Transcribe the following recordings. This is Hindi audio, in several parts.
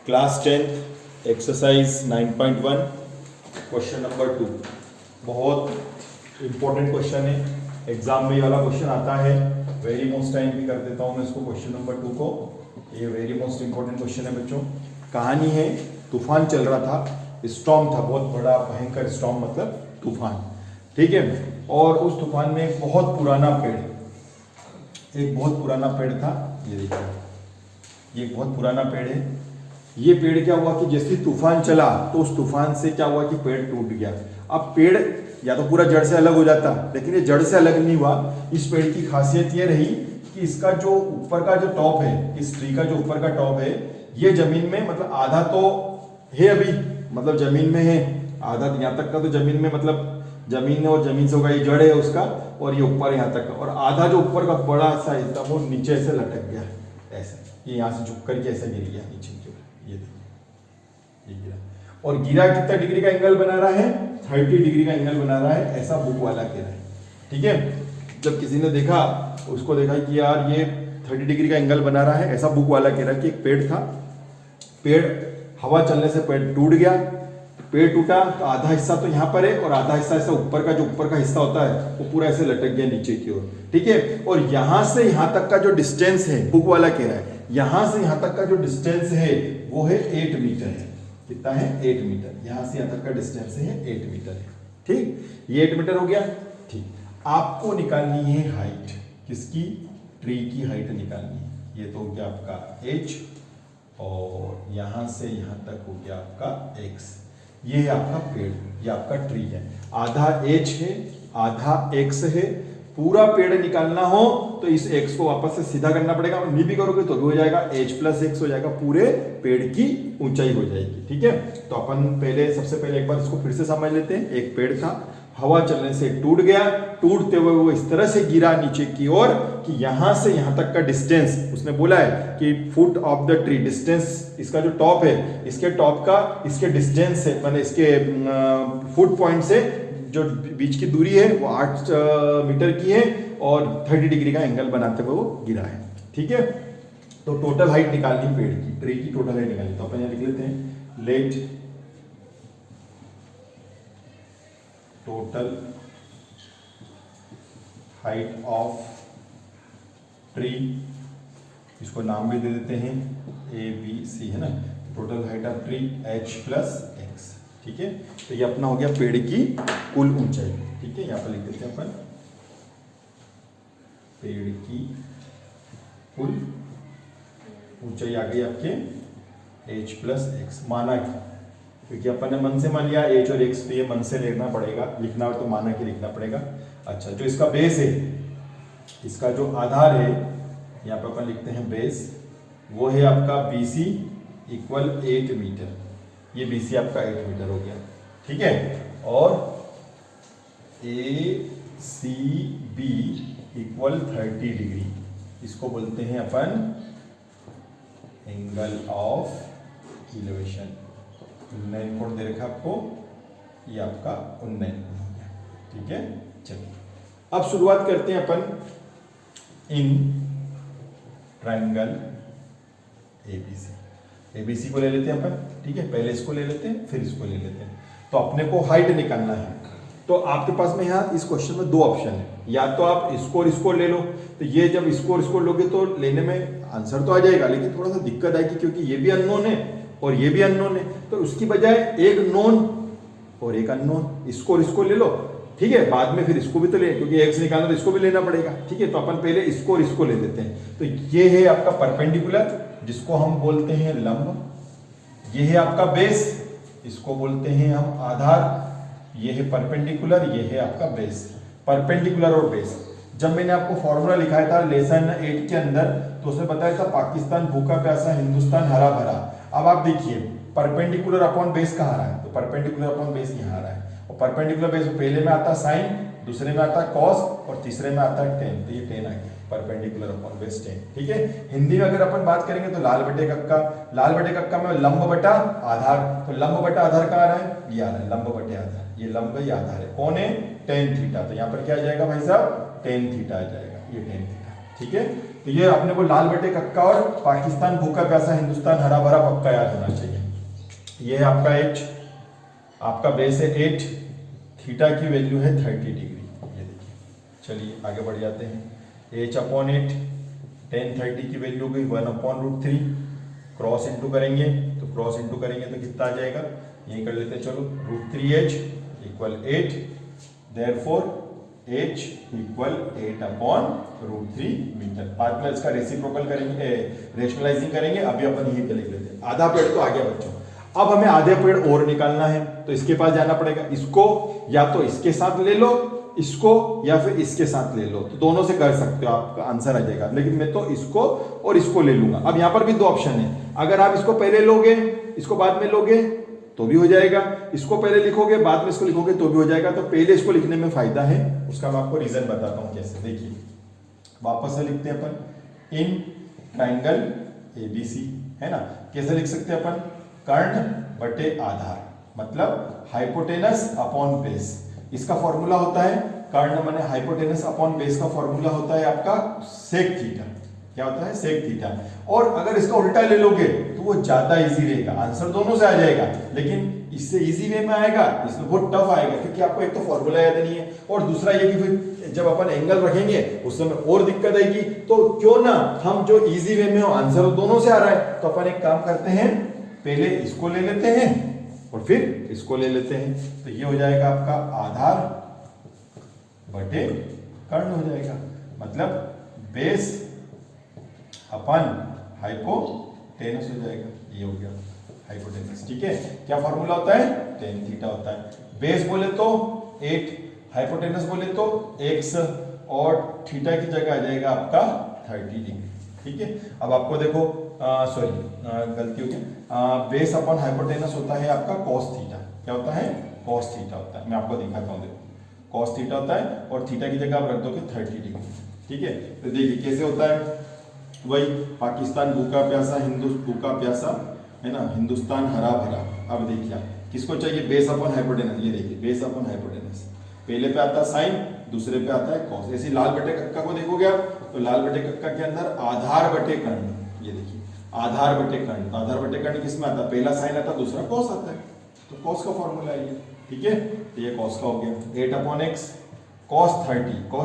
Class 10th exercise 9.1 question number 2 बहुत इंपॉर्टेंट क्वेश्चन है। एग्जाम में ये वाला क्वेश्चन आता है। वेरी मोस्ट टाइम भी कर देता हूँ मैं इसको क्वेश्चन नंबर 2 को। ये वेरी मोस्ट इंपॉर्टेंट क्वेश्चन है बच्चों। कहानी है, तूफान चल रहा था, स्टॉर्म था, बहुत बड़ा भयंकर स्टॉर्म मतलब तूफान, ठीक है। और उस तूफान में एक बहुत पुराना पेड़ था। ये देखिए, ये एक बहुत पुराना पेड़ है। ये पेड़ क्या हुआ कि जैसे तूफान चला तो उस तूफान से क्या हुआ कि पेड़ टूट गया। अब पेड़ या तो पूरा जड़ से अलग हो जाता, लेकिन ये जड़ से अलग नहीं हुआ। इस पेड़ की खासियत ये रही कि इसका जो ऊपर का जो टॉप है, इस ट्री का जो ऊपर का टॉप है, ये जमीन में मतलब आधा तो है अभी, मतलब जमीन में है आधा, यहाँ तक का तो जमीन में, मतलब जमीन और जमीन से होगा, ये जड़ है उसका, और ये ऊपर यहाँ तक का, और आधा जो ऊपर का बड़ा सा हिस्सा वो नीचे से लटक गया ऐसे। ये यहाँ से झुक करके ऐसे गिर गया नीचे की ओर। ये देखिए, ये गिरा, और गिरा कितना डिग्री का एंगल बना रहा है? 30 डिग्री का एंगल बना रहा है, ऐसा बुक वाला कह रहा है, ठीक है। जब किसी ने देखा, उसको देखा कि यार ये 30 डिग्री का एंगल बना रहा है, ऐसा बुक वाला कह रहा है कि एक पेड़ था, पेड़ हवा चलने से पेड़ टूट गया। पेड़ टूटा तो आधा हिस्सा तो यहाँ पर है और आधा हिस्सा ऐसा ऊपर का, जो ऊपर का हिस्सा होता है वो पूरा ऐसे लटक गया नीचे की ओर, ठीक है। और यहाँ से यहाँ तक का जो डिस्टेंस है, बुक वाला कह रहा है, यहाँ से यहाँ तक का जो डिस्टेंस है वो है 8 मीटर है। कितना है? 8 मीटर। यहाँ से यहाँ तक का डिस्टेंस है 8 मीटर है, ठीक। ये 8 मीटर हो गया, ठीक। आपको निकालनी है हाइट, किसकी? ट्री की हाइट निकालनी है। ये तो हो गया आपका h, और यहां से यहां तक हो गया आपका x। ये है आपका पेड़, ये आपका ट्री है। आधा h है, आधा x है। पूरा पेड़ निकालना हो तो इस x को वापस से सीधा करना पड़ेगा, और नहीं भी करोगे तो भी हो जाएगा, h प्लस x हो जाएगा, पूरे पेड़ की ऊंचाई हो जाएगी, ठीक है। तो अपन सबसे पहले एक बार इसको फिर से समझ लेते हैं। एक पेड़ था, हवा चलने से टूट गया, टूटते हुए वो इस तरह से गिरा नीचे की ओर कि यहां से यहां तक का डिस्टेंस, उसने बोला है कि foot of the tree, distance, इसका जो टॉप है, इसके टॉप का इसके डिस्टेंस है, मतलब इसके फुट पॉइंट से जो बीच की दूरी है वो 8 मीटर की है, और 30 डिग्री का एंगल बनाते हुए वो गिरा है, ठीक है। तो टोटल हाइट निकालनी पेड़ की, ट्री की टोटल हाइट निकालनी। तो अपन यहां लिख लेते हैं, let total height of tree, इसको नाम भी दे देते हैं ABC, है ना। Total height of tree h plus x, ठीक है। तो ये अपना हो गया पेड़ की कुल ऊंचाई, ठीक है। यहां पर लिख देते हैं अपन, पेड़ की कुल ऊंचाई आ गई आपके h प्लस x। माना क्योंकि अपन ने मन से मान लिया h और x, तो ये मन से लिखना पड़ेगा, लिखना हो तो माना के लिखना पड़ेगा। अच्छा, जो इसका बेस है, इसका जो आधार है, यहाँ पे अपन लिखते हैं बेस, वो है आपका BC इक्वल 8 मीटर। ये BC आपका 8 मीटर हो गया, ठीक है। और ACB इक्वल 30 डिग्री, इसको बोलते हैं अपन एंगल ऑफ इलेवेशन। उन्नयन कोण दे रखा आपको, ये आपका उन्नयन कोण हो गया, ठीक है। चलिए अब शुरुआत करते हैं अपन इन ट्रायंगल ABC को ले लेते हैं अपन, ठीक है। पहले इसको ले लेते हैं, फिर इसको ले लेते हैं। तो अपने को हाइट निकालना है। तो आपके पास में यहाँ इस क्वेश्चन में 2 ऑप्शन है, या तो आप इसको और इसको ले लो। तो ये जब इसको और इसको लोगे तो लेने में आंसर तो आ जाएगा, लेकिन थोड़ा सा दिक्कत आएगी, क्योंकि ये भी अननोन है और ये भी अननोन है। तो उसकी बजाय एक नोन और एक अननोन, इसको और इसको ले लो, ठीक है। बाद में फिर इसको भी तो ले, क्योंकि x निकालना तो इसको भी लेना पड़ेगा, ठीक है। तो अपन पहले इसको और इसको ले लेते हैं। तो ये है आपका परपेंडिकुलर, जिसको हम बोलते हैं लंब। ये है आपका बेस, इसको बोलते हैं हम आधार। ये है परपेंडिकुलर, ये है आपका बेस। परपेंडिकुलर और बेस, जब मैंने आपको फॉर्मूला लिखाया था लेसन 8 के अंदर, तो उसमें बताया था पाकिस्तान भूखा प्यासा, हिंदुस्तान हरा भरा। अब आप देखिए, परपेंडिकुलर अपॉन बेस कहाँ आ रहा है? तो परपेंडिकुलर अपॉन बेस यहाँ आ रहा है। और परपेंडिकुलर बेस पहले में आता साइन, दूसरे में आता कॉस, और तीसरे में आता टेन। तो ये 10 आ गया, परपेंडिकुलर अपॉन बेस 10, ठीक है। हिंदी में अगर अपन बात करेंगे तो लाल बटे कक्का, लाल बटे कक्का में लंब बटा आधार। तो लंब बटा आधार कहाँ आ रहा है? ये आ रहा है, लंब बटे आधार। ये लंब है, ये आधार है। कौन है? tan theta. तो यहाँ पर क्या आ जाएगा भाई साहब? tan थीटा आ जाएगा, ये tan थीटा, ठीक है। तो ये अपने को लाल बटे कक्का और पाकिस्तान भूखा प्यासा हिंदुस्तान हरा भरा पक्का याद होना चाहिए। ये है आपका एच, आपका बेस है 8, थीटा की वैल्यू है 30 डिग्री। ये देखिए, चलिए आगे बढ़ जाते हैं। h/8 tan 30 की वैल्यू गई 1/√3, क्रॉस इंटू करेंगे तो कितना आ जाएगा, यही कर लेते हैं चलो, √3h equal 8, therefore h equal 8/√3 metre. बाद में इसका रेसिप्रोकल करेंगे, रेशनलाइजिंग करेंगे, अभी अपन यही पे लिख लेते हैं। आधा पेड़ तो आ गया बच्चों। अब हमें आधे पेड़ और निकालना है, तो इसके पास जाना पड़ेगा। इसको या तो इसके साथ ले लो, इसको या फिर इसके साथ ले लो, तो दोनों से कर सकते हो, आपका आंसर आ जाएगा। लेकिन मैं तो इसको और इसको ले लूंगा। अब यहां पर भी दो ऑप्शन है, अगर आप इसको पहले लोगे, इसको बाद में लोगे तो भी हो जाएगा, इसको पहले लिखोगे बाद में इसको लिखोगे तो भी हो जाएगा। तो पहले इसको लिखने में फायदा है, उसका मैं आपको रीजन बताता हूं कैसे। देखिए वापस से लिखते हैं अपन, इन ट्राइंगल एबीसी, है ना। कैसे लिख सकते हैं अपन, कर्ण बटे आधार, मतलब हाइपोटेनस अपॉन बेस। इसका फॉर्मूला होता है, कर्ण माने हाइपोटेनस अपॉन बेस का फॉर्मूला होता है आपका सेक थीटा। क्या होता है, सेक थीटा। और अगर इसका उल्टा ले लोगे तो वो ज्यादा इजी रहेगा, आंसर दोनों से आ जाएगा, लेकिन इससे इजी वे में आएगा, इसमें बहुत टफ आएगा, क्योंकि आपको एक तो फॉर्मूला याद नहीं है, और दूसरा ये कि फिर जब अपन एंगल रखेंगे उस समय और दिक्कत आएगी। तो क्यों ना हम जो इजी वे में हो, आंसर दोनों से आ रहा है, तो अपन एक काम करते हैं, पहले इसको ले लेते हैं और फिर इसको ले लेते हैं। तो ये हो जाएगा आपका आधार बटे कर्ण हो जाएगा, मतलब बेस अपन हाइपोटेनस हो जाएगा। ये हो गया हाइपोटेनस, ठीक है। क्या फॉर्मूला होता है, tan थीटा होता है। बेस बोले तो 8, हाइपोटेनस बोले तो x, और थीटा की जगह आ जाएगा आपका 30 डिग्री, ठीक है। अब आपको देखो, सॉरी गलती हो गई, बेस अपन हाइपोटेनस होता है आपका cos थीटा। क्या होता है, cos थीटा होता है। मैं आपको दिखाता हूँ, देखो cos थीटा होता है, और थीटा की जगह आप रख दोगे 30 डिग्री, ठीक है। तो देखिए कैसे होता है, वही पाकिस्तान भूखा प्यासा, भूखा प्यासा, है ना, हिंदुस्तान हरा भरा। अब देखिए किसको चाहिए, बेस अपन हाइपोटेनस। ये देखिए बेस अपन हाइपोटेनस, पहले पे आता है साइन, दूसरे पे आता है कॉस। ऐसे लाल बटे कक्का को देखोगे आप, तो लाल बटे कक्का के अंदर आधार बटे कर्ण, ये देखिए आधार बटे कर्ण। तो आधार बटे कर्ण किसमें आता है, पहला साइन आता है, दूसरा कॉस आता है, तो कॉस का फॉर्मूला है ये, ठीक है। तो ये कॉस का हो गया 8/x cos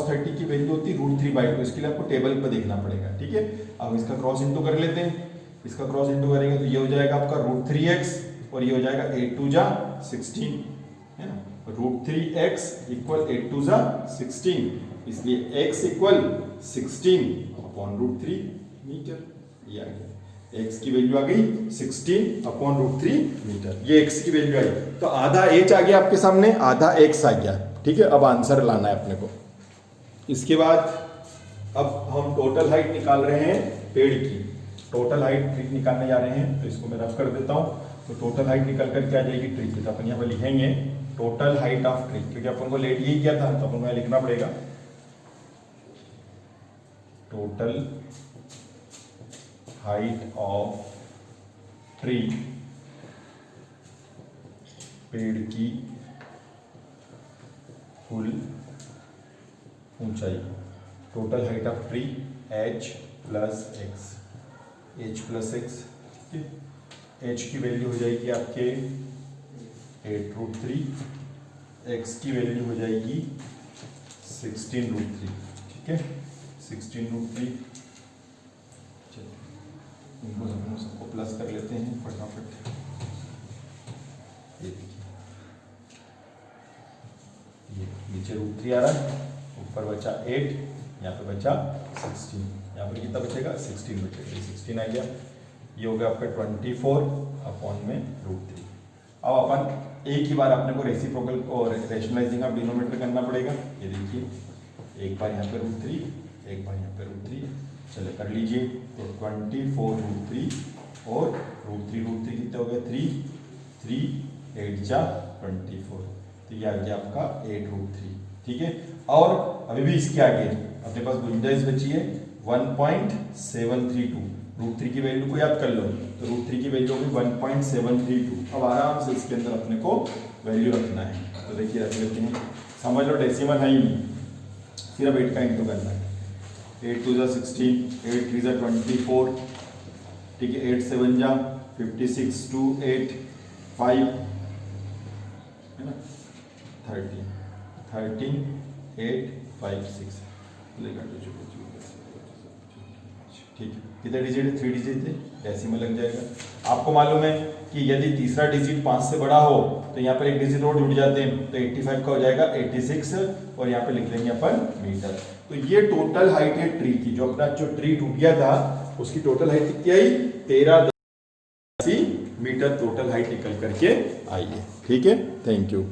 30 की वैल्यू होती है √3/2। इसके लिए आपको टेबल पर देखना पड़ेगा, ठीक है। अब इसका क्रॉस इंटू कर लेते हैं, इसका क्रॉस इंटू करेंगे तो ये हो जाएगा आपका √3x, और ये हो जाएगा 8 2 जा 16, है ना। √3x इक्वल 8 2 जा 16, इसलिए x इक्वल 16/√3 मीटर। ये आ गया, x की वैल्यू आ गई 16/√3 मीटर, ये x की वैल्यू आई। तो आधा h आ गया आपके सामने, आधा x आ गया, ठीक है। अब आंसर लाना है अपने को। इसके बाद अब हम टोटल हाइट निकाल रहे हैं पेड़ की, टोटल हाइट ट्रिक निकालने जा रहे हैं। तो इसको मैं रफ कर देता हूं, तो टोटल हाइट निकल कर क्या जाएगी ट्रिक की, तो अपन यहाँ पर लिखेंगे टोटल हाइट ऑफ ट्री, क्योंकि अपन को लेट यही किया था, तो अपन को लिखना पड़ेगा टोटल हाइट ऑफ ट्री, पेड़ की कुल ऊंचाई, total height of tree h plus x, h की वैल्यू हो जाएगी आपके 8√3, x की वैल्यू हो जाएगी 16√3, ठीक है 16√3। चलिए इनको सबको प्लस कर लेते हैं फटाफट। ये नीचे √3 आ रहा है, ऊपर बचा 8, यहाँ पे बचा 16, यहाँ पर कितना बचेगा 16 बचेगा, 16 आ गया। ये हो गया आपका 24/√3। अब अपन एक ही बार अपने को रेसिप्रोकल और रेशनलाइजिंग ऑफ डिनोमिनेटर करना पड़ेगा। ये देखिए एक बार यहाँ पे √3, एक बार यहाँ पे √3, चले कर लीजिए। तो 24√3 और √3 कितना हो गया 3 8 जा 24, तो ये आ गया आपका 8√3, ठीक है। और अभी भी इसके आगे अपने पास गुंजाइश बची है 1.732, √3 की वैल्यू को याद कर लो, तो √3 की वैल्यू होगी 1.732। अब आराम से इसके अंदर अपने को वैल्यू रखना है, तो देखिए रख लेते हैं, समझ लो डेसिमल है ही नहीं, सिर्फ 8 का इंटू करना है। 8 2 जा 16, 8 3 जा 24, ठीक है, 8 7 जा 56, 2 8 5 है ना, 13 13 8 5 6 ठीक है, कितने डिजिट है? 3 डिजिट है, डेसिमल लग जाएगा। आपको मालूम है कि यदि तीसरा डिजिट 5 से बड़ा हो तो यहाँ पर एक डिजिट और जुड़ जाते हैं, तो 85 का हो जाएगा 86 और यहाँ पे लिख लेंगे अपन मीटर। तो ये टोटल हाइट है ट्री की, जो अपना जो ट्री टूट गया था उसकी टोटल हाइट कितनी आई? 13 मीटर टोटल हाइट निकल करके आई है। ठीक है, थैंक यू।